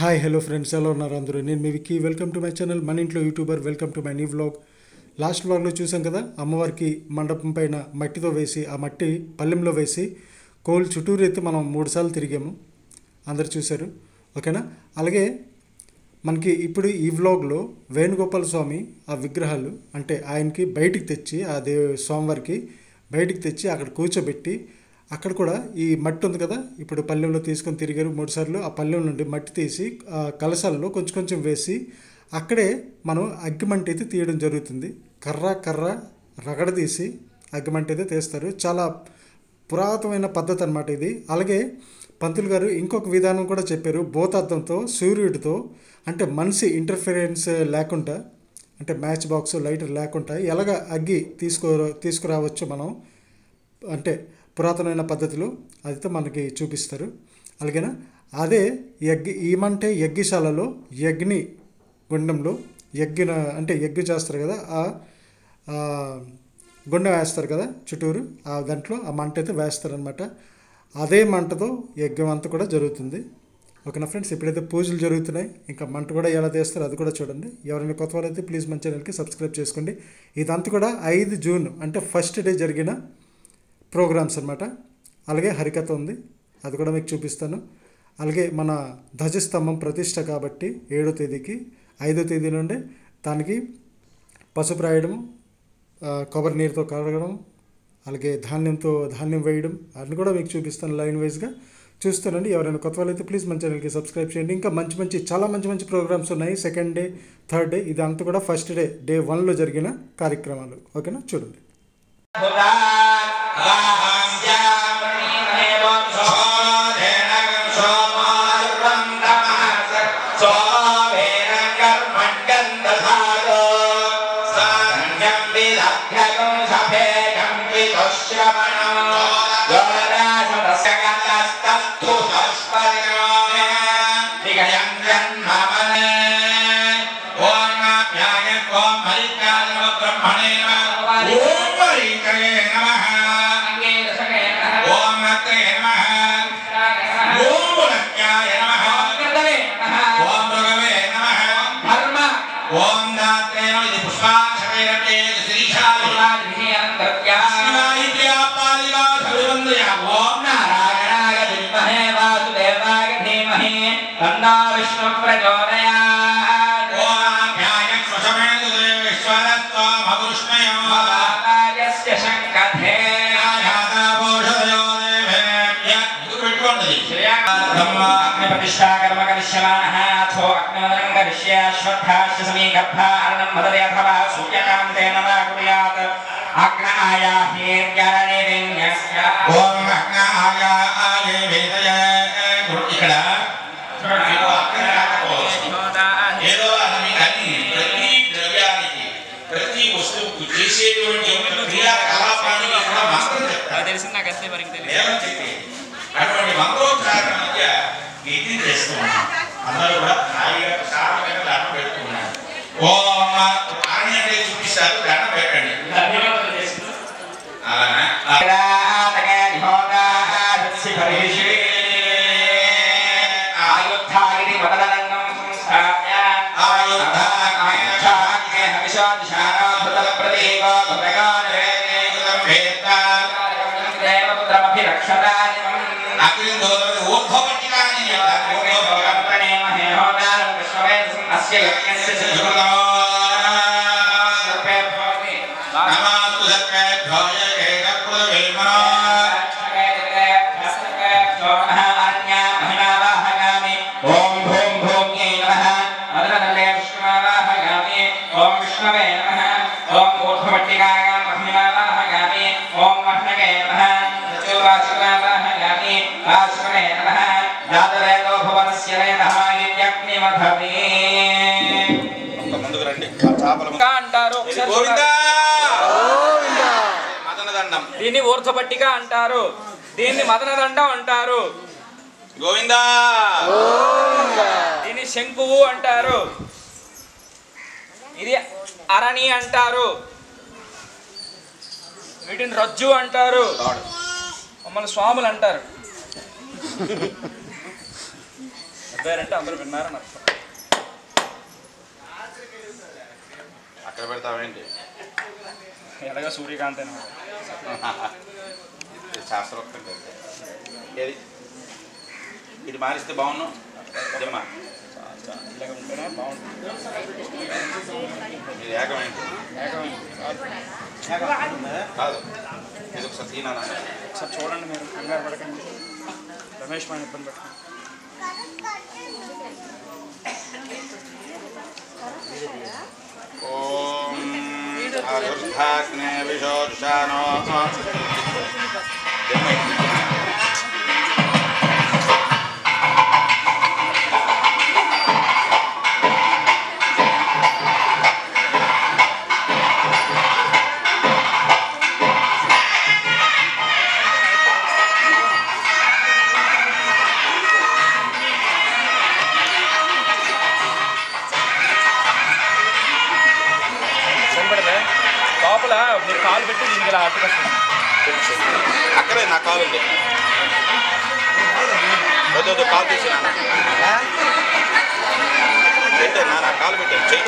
Hi hello friends, ఎలా ఉన్నారు అందరూ? నేను మీ Vicky. Welcome to my channel మన ఇంట్లో YouTuber. Welcome to my new vlog. Last వ్లాగ్లో చూసాం కదా, అమ్మవారికి మండపం పైన మట్టితో వేసి, ఆ మట్టి పల్లెంలో వేసి కోల్ చుట్టూరు ఎత్తి మనం 3 సార్లు తిరిగాము. అందరు చూశారు, ఓకేనా? అలాగే మనకి ఇప్పుడు ఈ వ్లాగ్లో వేణుగోపాల స్వామి ఆ విగ్రహాలు అంటే ఆయనకి బయటికి తెచ్చి, ఆ స్వామివారికి బయటికి తెచ్చి అక్కడ కూర్చోబెట్టి, అక్కడ కూడా ఈ మట్టి ఉంది కదా, ఇప్పుడు పల్లెంలో తీసుకొని తిరిగారు 3 సార్లు. ఆ పల్లెం నుండి మట్టి తీసి కలశాల్లో కొంచెం కొంచెం వేసి అక్కడే మనం అగ్గిమంట అయితే తీయడం జరుగుతుంది. కర్ర రగడ తీసి అగ్గిమంట అయితే తీస్తారు. చాలా పురాతనమైన పద్ధతి అన్నమాట ఇది. అలాగే పంతులు గారు ఇంకొక విధానం కూడా చెప్పారు. భూతార్థంతో, సూర్యుడితో, అంటే మనిషి ఇంటర్ఫిరెన్స్ లేకుండా, అంటే మ్యాచ్ బాక్స్ లైటర్ లేకుండా ఎలాగ అగ్గి తీసుకురావచ్చు మనం, అంటే పురాతనమైన పద్ధతిలో అదితో మనకి చూపిస్తారు. అలాగేనా? అదే ఏమంటే యజ్ఞశాలలో యజ్ఞి గుండంలో యజ్ఞ చేస్తారు కదా, ఆ గుండం వేస్తారు కదా చుట్టూరు, ఆ దాంట్లో ఆ మంట అయితే వేస్తారనమాట. అదే మంటతో యజ్ఞం అంతా కూడా జరుగుతుంది. ఓకేనా ఫ్రెండ్స్? ఇప్పుడైతే పూజలు జరుగుతున్నాయి, ఇంకా మంట కూడా ఎలా తీస్తారో అది కూడా చూడండి. ఎవరైనా కొత్త వాళ్ళైతే ప్లీజ్ మన ఛానల్కి సబ్స్క్రైబ్ చేసుకోండి. ఇదంతా కూడా 5 జూన్ అంటే ఫస్ట్ డే జరిగిన ప్రోగ్రామ్స్ అన్నమాట. అలాగే హరికథ ఉంది, అది కూడా మీకు చూపిస్తాను. అలాగే మన ధ్వజస్తంభం ప్రతిష్ట కాబట్టి 7వ తేదీకి, 5వ తేదీ నుండి దానికి పసుపు రాయడం, కొబ్బరి నీరుతో కడగడం, అలాగే ధాన్యం వేయడం, అన్ని కూడా మీకు చూపిస్తాను లైన్ వైజ్గా. చూస్తానండి. ఎవరైనా కొత్త వాళ్ళైతే ప్లీజ్ మన ఛానల్కి సబ్స్క్రైబ్ చేయండి. ఇంకా చాలా మంచి ప్రోగ్రామ్స్ ఉన్నాయి. సెకండ్ డే, థర్డ్ డే, ఇదంతా కూడా ఫస్ట్ డే 1లో జరిగిన కార్యక్రమాలు. ఓకేనా? చూడండి. विष्णु प्रचोदयात् ओम ध्यायं स्वसमेत विश्वरस्तो मगुष्मयो आर्यस्य शंकथे आयाता बोधयो देवेभ्य गुरुविटोन्नदि श्रेयागम्मा अग्निप्रतिष्ठा कर्म करिष्यमानः अथो अग्निवदनं करिष्य अश्वत्थास्य समीकर्था अर्णं मददे अथवा सूर्यकान्तेन वा कुर्यात् अग्नाया हीर्यरणिरिण्यस्य ओम अग्नाया आलेवेदय ఇక్కడ ప్రతి వస్తువుకు చేసేటువంటి క్రియాకలాపానికి కూడా మంత్రం చెప్తారు. అటువంటి మంత్రోచ్చారణ మధ్య యజ్ఞం చేస్తూ ఉన్నాం. అందరూ కూడా హాయిగా ప్రశాంతంగా దండం పెట్టుకున్నారు. ఓం ఆజ్ఞ చూపిస్తారు, దండం పెట్టండి. అలానే దీన్ని ఊర్ధ్వపట్టిక అంటారు, దీన్ని మదనదండం అంటారు, గోవిందా దీన్ని శంకువు అంటారు, ఇది అరణి అంటారు, వీటిని రజ్జు అంటారు, మమ్మల్ని స్వాములు అంటారు. చెప్పారంటే అందరూ విన్నారని అర్థం. అక్కడ పెడతావేంటి? ఎలాగా సూర్యకాంత్ అని శాస్త్రోక్తం ఏది ఇది మారిస్తే బాగున్నావు అమ్మా. ఇలాగ ఉంటేనే బాగుంటుంది. ఇది ఏకమేంటి? కాదు ఇది ఒకసారి తినాలా? ఒకసారి చూడండి, మీరు కంగారు పడకండి. రమేష్ మన ఇబ్బంది పడుతుంది. ఓం అగుర్ధాగ్నే విశోర్షానో లోపల మీరు కాలు పెట్టి దీనికి ఇలా అడ్డుకొస్తుంది. అక్కడే నా కాలు ఉంది. వద్దు కాలు తీసి పెట్టాను నా కాలు పెట్టాను చెయ్యి.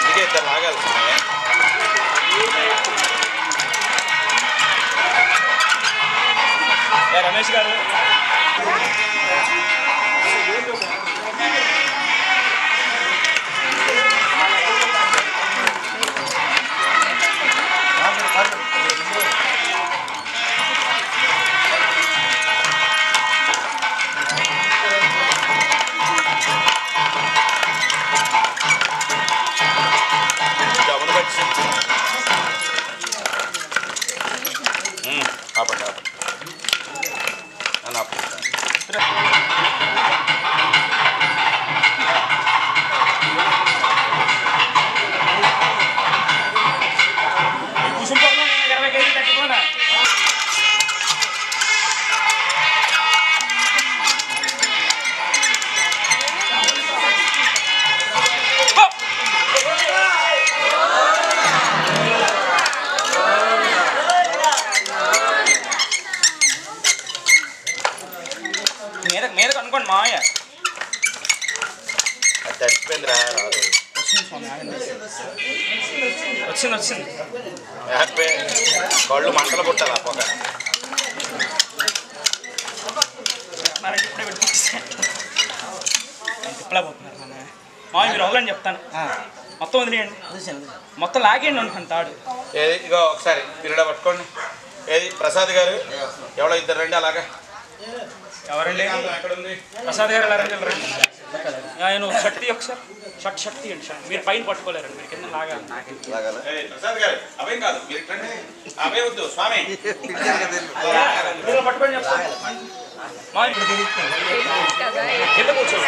ఇదే ఇద్దరు లాగాల్సిందే. రమేష్ గారు ఆపండి ఆపండి అని ఆపండి. కుసుంపర్లో 20 కేజీలు తట్టుకోనా. మీద కనుకోండి మాయ. అది తడిచిపోయిందిరా రాదు. వచ్చింది స్వామి, వచ్చింది. కళ్ళు మంటలు పుట్టాలి ఆ పొగ. ఇప్పుడే తిప్పలా పోతున్నారు మాయ. మీరు అవ్వాలని చెప్తాను. మొత్తం వదిలేయండి, మొత్తం లాగేయండి అనుకుని తాడు. ఏది ఇగో ఒకసారి పిల్లడ పట్టుకోండి. ఏది ప్రసాద్ గారు ఎవరో ఇద్దరు రండి. అలాగా ఎవరండి? ఎక్కడుంది ప్రసాద్ గారు? ఎలా రండి? ఆయన శక్తి ఒకసారి శక్తి అండి. మీరు పైన పట్టుకోలేరండి, మీరు కింద లాగాలి. ప్రసాద్ గారు అవేం కాదు, మీరు అవే వద్దు స్వామి. పట్టుకొని చెప్తాను. కింద కూర్చోండి.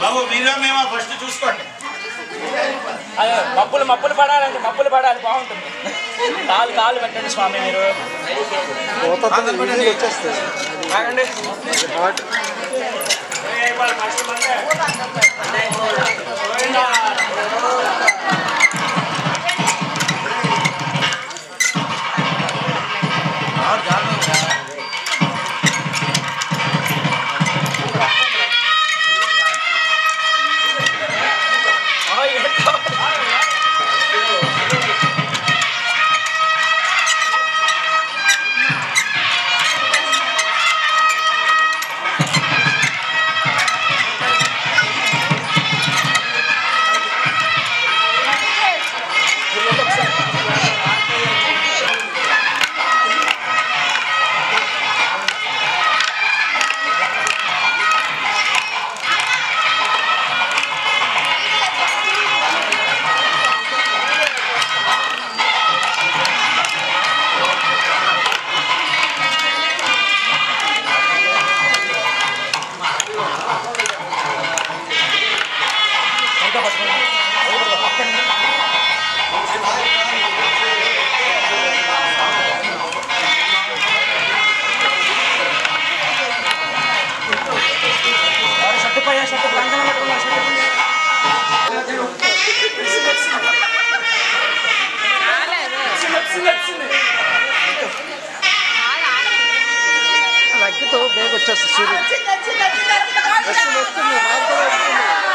బాబు మీరా మేమా ఫస్ట్ చూసుకోండి. అదే మబ్బులు పడాలండి, మబ్బులు పడాలి, బాగుంటుంది. కాలు పెట్టండి స్వామి. మీరు ఆగండి. లగ్గితో బేగ వచ్చేస్తుంది సూర్యుడు వస్తుంది వస్తుంది